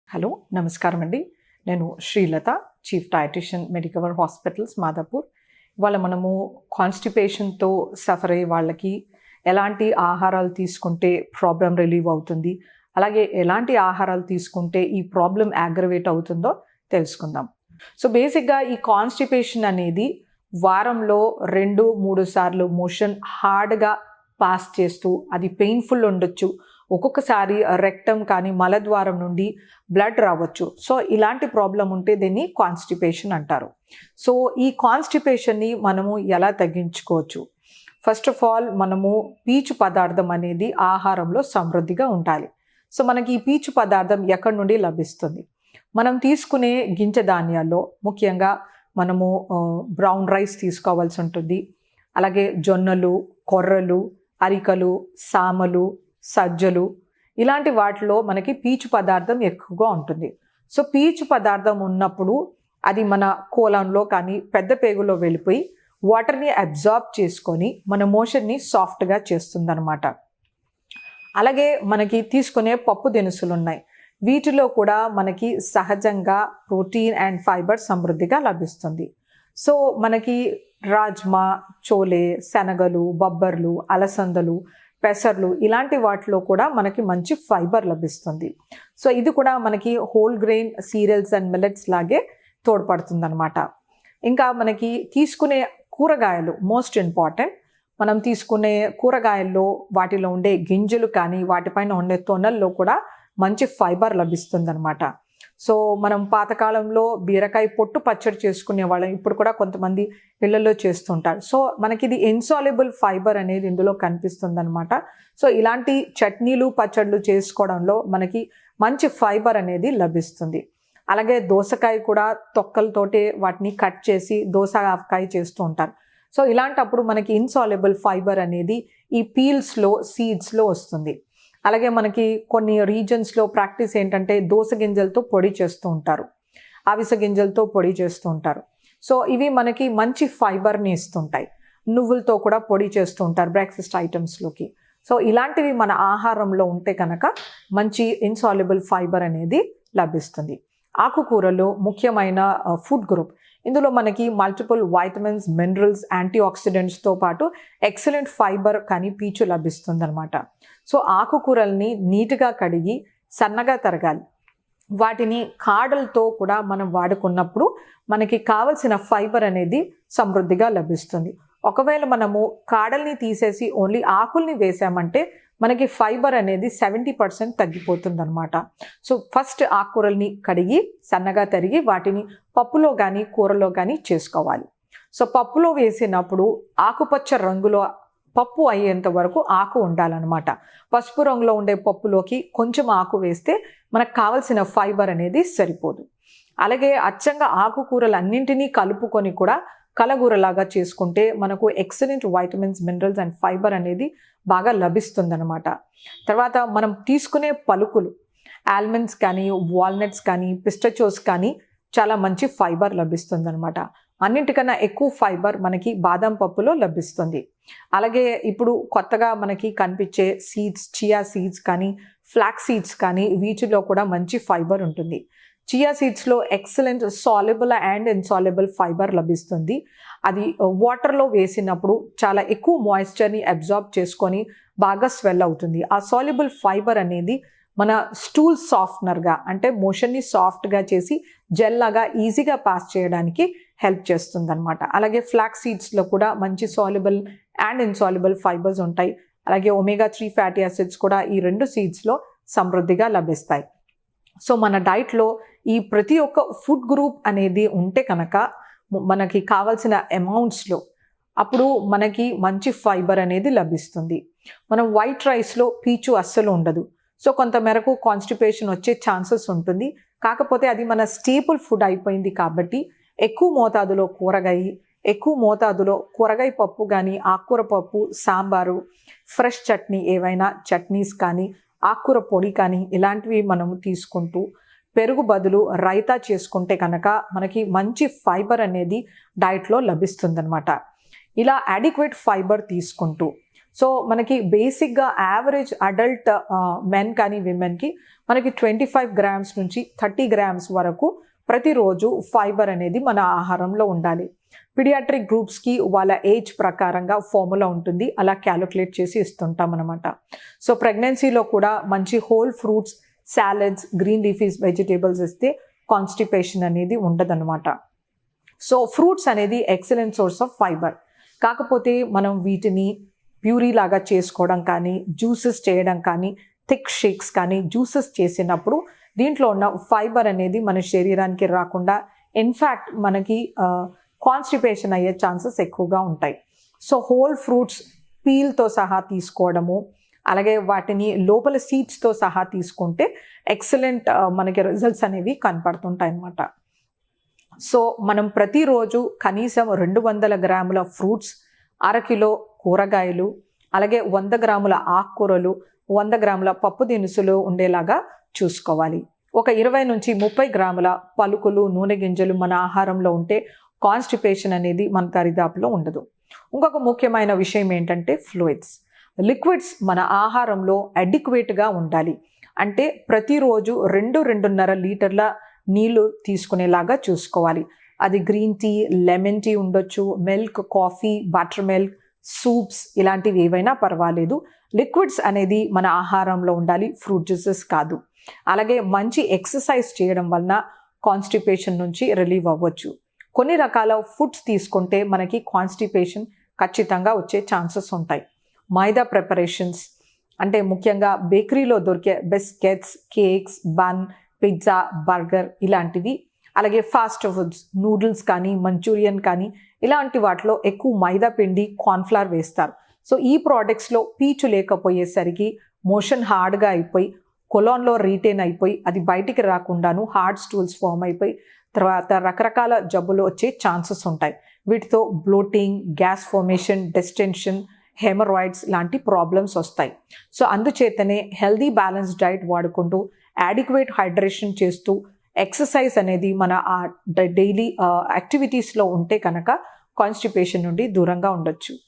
Hello నమస్కారం అండి. నేను Srilatha, chief dietitian Medicover hospitals Madapur. ఇవాళ మనము కాన్స్టిపేషన్తో సఫర్ అయ్యే వాళ్ళకి ఎలాంటి ఆహారాలు తీసుకుంటే ప్రాబ్లం రిలీవ్ అవుతుంది, అలాగే ఎలాంటి ఆహారాలు తీసుకుంటే ఈ ప్రాబ్లం అగ్రవేట్ అవుతుందో తెలుసుకుందాం. సో బేసిక్గా ఈ కాన్స్టిపేషన్ అనేది వారంలో 2-3 సార్లు మోషన్ హార్డ్గా పాస్ చేస్తూ అది పెయిన్ఫుల్ ఉండొచ్చు. ఒక్కొక్కసారి రెక్టమ్ కానీ మలద్వారం నుండి బ్లడ్ రావచ్చు. సో ఇలాంటి ప్రాబ్లం ఉంటే దీన్ని కాన్స్టిపేషన్ అంటారు. సో ఈ కాన్స్టిపేషన్ని మనము ఎలా తగ్గించుకోవచ్చు? ఫస్ట్ ఆఫ్ ఆల్ మనము పీచు పదార్థం అనేది ఆహారంలో సమృద్ధిగా ఉండాలి. సో మనకి ఈ పీచు పదార్థం ఎక్కడి నుండి లభిస్తుంది? మనం తీసుకునే గింజ ధాన్యాల్లో ముఖ్యంగా మనము బ్రౌన్ రైస్ తీసుకోవాల్సి ఉంటుంది. అలాగే జొన్నలు, కొర్రలు, అరికలు, సామలు, సజ్జలు, ఇలాంటి వాటిలో మనకి పీచు పదార్థం ఎక్కువగా ఉంటుంది. సో పీచు పదార్థం ఉన్నప్పుడు అది మన కోలంలో కానీ పెద్ద పేగులో వెళ్ళిపోయి వాటర్ని అబ్జార్బ్ చేసుకొని మన మోషన్ని సాఫ్ట్గా చేస్తుందన్నమాట. అలాగే మనకి తీసుకునే పప్పు దినుసులు ఉన్నాయి. వీటిలో కూడా మనకి సహజంగా ప్రోటీన్ అండ్ ఫైబర్ సమృద్ధిగా లభిస్తుంది. సో మనకి రాజ్మా, చోలే, శనగలు, బొబ్బర్లు, అలసందలు, పెసర్లు, ఇలాంటి వాటిలో కూడా మనకి మంచి ఫైబర్ లభిస్తుంది. సో ఇది కూడా మనకి whole grain serials and millets లాగే తోడ్పడుతుంది అనమాట. ఇంకా మనకి తీసుకునే కూరగాయలు మోస్ట్ ఇంపార్టెంట్. మనం తీసుకునే కూరగాయల్లో వాటిలో ఉండే గింజలు కానీ వాటిపైన ఉండే తొనల్లో కూడా మంచి ఫైబర్ లభిస్తుంది అనమాట. సో మనం పాతకాలంలో బీరకాయ పొట్టు పచ్చడి చేసుకునే వాళ్ళం, ఇప్పుడు కూడా కొంతమంది ఇళ్లలో చేస్తుంటారు. సో మనకి ఇది ఇన్సాల్యుబుల్ ఫైబర్ అనేది ఇందులో కనిపిస్తుంది అనమాట. సో ఇలాంటి చట్నీలు, పచ్చళ్ళు చేసుకోవడంలో మనకి మంచి ఫైబర్ అనేది లభిస్తుంది. అలాగే దోసకాయ కూడా తొక్కలతోటే వాటిని కట్ చేసి దోసకాయ చేస్తూ ఉంటారు. సో ఇలాంటప్పుడు మనకి ఇన్సాల్యుబుల్ ఫైబర్ అనేది ఈ పీల్స్లో, సీడ్స్లో వస్తుంది. అలాగే మనకి కొన్ని రీజన్స్లో ప్రాక్టీస్ ఏంటంటే దోస గింజలతో పొడి చేస్తూ ఉంటారు, అవిసె గింజలతో పొడి చేస్తూ ఉంటారు. సో ఇవి మనకి మంచి ఫైబర్ని ఇస్తుంటాయి. నువ్వులతో కూడా పొడి చేస్తూ ఉంటారు బ్రేక్ఫాస్ట్ ఐటమ్స్లోకి. సో ఇలాంటివి మన ఆహారంలో ఉంటే కనుక మంచి ఇన్సాల్యుబుల్ ఫైబర్ అనేది లభిస్తుంది. ఆకుకూరలు ముఖ్యమైన ఫుడ్ గ్రూప్. ఇందులో మనకి మల్టిపుల్ వైటమిన్స్, మినరల్స్, యాంటీ ఆక్సిడెంట్స్తో పాటు ఎక్సలెంట్ ఫైబర్ కానీ పీచు లభిస్తుంది అనమాట. సో ఆకుకూరల్ని నీట్గా కడిగి సన్నగా తరగాలి. వాటిని కాడలతో కూడా మనం వాడుకున్నప్పుడు మనకి కావలసిన ఫైబర్ అనేది సమృద్ధిగా లభిస్తుంది. ఒకవేళ మనము కాడల్ని తీసేసి ఓన్లీ ఆకుల్ని వేసామంటే మనకి ఫైబర్ అనేది 70% తగ్గిపోతుంది అనమాట. సో ఫస్ట్ ఆకుకూరల్ని కడిగి సన్నగా తరిగి వాటిని పప్పులో కానీ కూరలో కానీ చేసుకోవాలి. సో పప్పులో వేసినప్పుడు ఆకుపచ్చ రంగులో పప్పు అయ్యేంత వరకు ఆకు ఉండాలన్నమాట. పసుపు రంగులో ఉండే పప్పులోకి కొంచెం ఆకు వేస్తే మనకు కావలసిన ఫైబర్ అనేది సరిపోదు. అలాగే అచ్చంగా ఆకుకూరలు అన్నింటినీ కలుపుకొని కూడా కలగూరలాగా చేసుకుంటే మనకు excellent vitamins, minerals and fibre అనేది బాగా లభిస్తుంది అనమాట. తర్వాత మనం తీసుకునే పలుకులు, ఆల్మండ్స్ కానీ, వాల్నట్స్ కానీ, పిస్టచోస్ కానీ చాలా మంచి ఫైబర్ లభిస్తుంది అనమాట. అన్నింటికన్నా ఎక్కువ ఫైబర్ మనకి బాదం పప్పులో లభిస్తుంది. అలాగే ఇప్పుడు కొత్తగా మనకి కనిపించే సీడ్స్, చియా సీడ్స్ కానీ, ఫ్లాక్స్ సీడ్స్ కానీ, వీటిలో కూడా మంచి ఫైబర్ ఉంటుంది. చియా సీడ్స్లో excellent soluble and insoluble fibre లభిస్తుంది. అది వాటర్లో వేసినప్పుడు చాలా ఎక్కువ మాయిశ్చర్ని అబ్జార్బ్ చేసుకొని బాగా స్వెల్ అవుతుంది. ఆ సాల్యుబుల్ ఫైబర్ అనేది మన స్టూల్ సాఫ్ట్నర్గా, అంటే మోషన్ని సాఫ్ట్గా చేసి జెల్ లాగా ఈజీగా పాస్ చేయడానికి హెల్ప్ చేస్తుంది అనమాట. అలాగే ఫ్లాక్స్ సీడ్స్లో కూడా మంచి సాల్యుబుల్ అండ్ ఇన్సాల్యుబుల్ ఫైబర్స్ ఉంటాయి. అలాగే omega-3 ఫ్యాటీ యాసిడ్స్ కూడా ఈ 2 సీడ్స్లో సమృద్ధిగా లభిస్తాయి. సో మన డైట్లో ఈ ప్రతి ఒక్క ఫుడ్ గ్రూప్ అనేది ఉంటే కనుక మనకి కావాల్సిన అమౌంట్స్లో అప్పుడు మనకి మంచి ఫైబర్ అనేది లభిస్తుంది. మనం వైట్ రైస్లో పీచు అస్సలు ఉండదు. సో కొంతమేరకు కాన్స్టిపేషన్ వచ్చే ఛాన్సెస్ ఉంటుంది. కాకపోతే అది మన స్టేపుల్ ఫుడ్ అయిపోయింది కాబట్టి ఎక్కువ మోతాదులో కూరగాయ, ఎక్కువ మోతాదులో కూరగాయ పప్పు కానీ, ఆకుకూర పప్పు, సాంబారు, ఫ్రెష్ చట్నీ, ఏవైనా చట్నీస్ కానీ, ఆకుకూర పొడి కానీ ఇలాంటివి మనము తీసుకుంటూ పెరుగు బదులు రైతా చేసుకుంటే కనుక మనకి మంచి ఫైబర్ అనేది డైట్లో లభిస్తుందన్నమాట. ఇలా అడిక్వేట్ ఫైబర్ తీసుకుంటూ సో మనకి బేసిక్గా యావరేజ్ అడల్ట్ మెన్ కానీ విమెన్కి మనకి 25 grams నుంచి 30 grams వరకు ప్రతిరోజు ఫైబర్ అనేది మన ఆహారంలో ఉండాలి. పీడియాట్రిక్ గ్రూప్స్కి వాళ్ళ ఏజ్ ప్రకారంగా ఫార్ములా ఉంటుంది, అలా క్యాలిక్యులేట్ చేసి ఇస్తుంటాం అనమాట. సో ప్రెగ్నెన్సీలో కూడా మంచి whole fruits, salads, green లీఫీస్ vegetables ఇస్తే కాన్స్టిపేషన్ అనేది ఉండదన్నమాట. సో ఫ్రూట్స్ అనేది ఎక్సలెంట్ సోర్స్ ఆఫ్ ఫైబర్. కాకపోతే మనం వీటిని ప్యూరీ లాగా చేసుకోవడం కానీ, జ్యూసెస్ చేయడం కానీ, థిక్ షేక్స్ కానీ, జ్యూసెస్ చేసినప్పుడు దీంట్లో ఉన్న ఫైబర్ అనేది మన శరీరానికి రాకుండా ఇన్ఫ్యాక్ట్ మనకి కాన్స్టిపేషన్ అయ్యే ఛాన్సెస్ ఎక్కువగా ఉంటాయి. సో హోల్ ఫ్రూట్స్ పీల్తో సహా తీసుకోవడము, అలాగే వాటిని లోపల సీడ్స్తో సహా తీసుకుంటే ఎక్సలెంట్ మనకి రిజల్ట్స్ అనేవి కనపడుతుంటాయి అన్నమాట. సో మనం ప్రతిరోజు కనీసం 200 grams ఫ్రూట్స్, 1/2 కిలో కూరగాయలు, అలాగే 100 grams ఆకుకూరలు, 100 grams పప్పు దినుసులు ఉండేలాగా చూసుకోవాలి. ఒక 20 నుంచి 30 grams పలుకులు, నూనె గింజలు మన ఆహారంలో ఉంటే కాన్స్టిపేషన్ అనేది మన దరిదాపులో ఉండదు. ఇంకొక ముఖ్యమైన విషయం ఏంటంటే ఫ్లూయిడ్స్. లిక్విడ్స్ మన ఆహారంలో అడిక్వేట్గా ఉండాలి. అంటే ప్రతిరోజు 2-2.5 లీటర్ల నీళ్లు తీసుకునేలాగా చూసుకోవాలి. అది గ్రీన్ టీ, లెమన్ టీ ఉండొచ్చు, milk, coffee, butter milk, soups ఇలాంటివి ఏవైనా పర్వాలేదు. లిక్విడ్స్ అనేది మన ఆహారంలో ఉండాలి, ఫ్రూట్ జ్యూసెస్ కాదు. అలాగే మంచి ఎక్సర్సైజ్ చేయడం వలన కాన్స్టిపేషన్ నుంచి రిలీవ్ అవ్వచ్చు. కొన్ని రకాల ఫుడ్స్ తీసుకుంటే మనకి కాన్స్టిపేషన్ ఖచ్చితంగా వచ్చే ఛాన్సెస్ ఉంటాయి. మైదా ప్రిపరేషన్స్ అంటే ముఖ్యంగా బేకరీలో దొరికే biscuits, cakes, bun, pizza, burger ఇలాంటివి, అలాగే ఫాస్ట్ ఫుడ్స్, నూడిల్స్ కానీ, మంచూరియన్ కానీ ఇలాంటి వాటిలో ఎక్కువ మైదా పిండి, కార్న్ఫ్లవర్ వేస్తారు. సో ఈ ప్రోడక్ట్స్లో పీచు లేకపోయేసరికి మోషన్ హార్డ్గా అయిపోయి, కొలాన్లో రీటైన్ అయిపోయి, అది బయటికి రాకుండాను హార్డ్ స్టూల్స్ ఫామ్ అయిపోయి తర్వాత రకరకాల జబ్బులు వచ్చే ఛాన్సెస్ ఉంటాయి. వీటితో bloating, gas formation, distension, hemorrhoids లాంటి ప్రాబ్లమ్స్ వస్తాయి. సో అందుచేతనే హెల్దీ బ్యాలెన్స్ డైట్ వాడుకుంటూ, యాడిక్వేట్ హైడ్రేషన్ చేస్తూ, ఎక్సర్సైజ్ అనేది మన డైలీ యాక్టివిటీస్లో ఉంటే కనుక కాన్స్టిపేషన్ నుండి దూరంగా ఉండొచ్చు.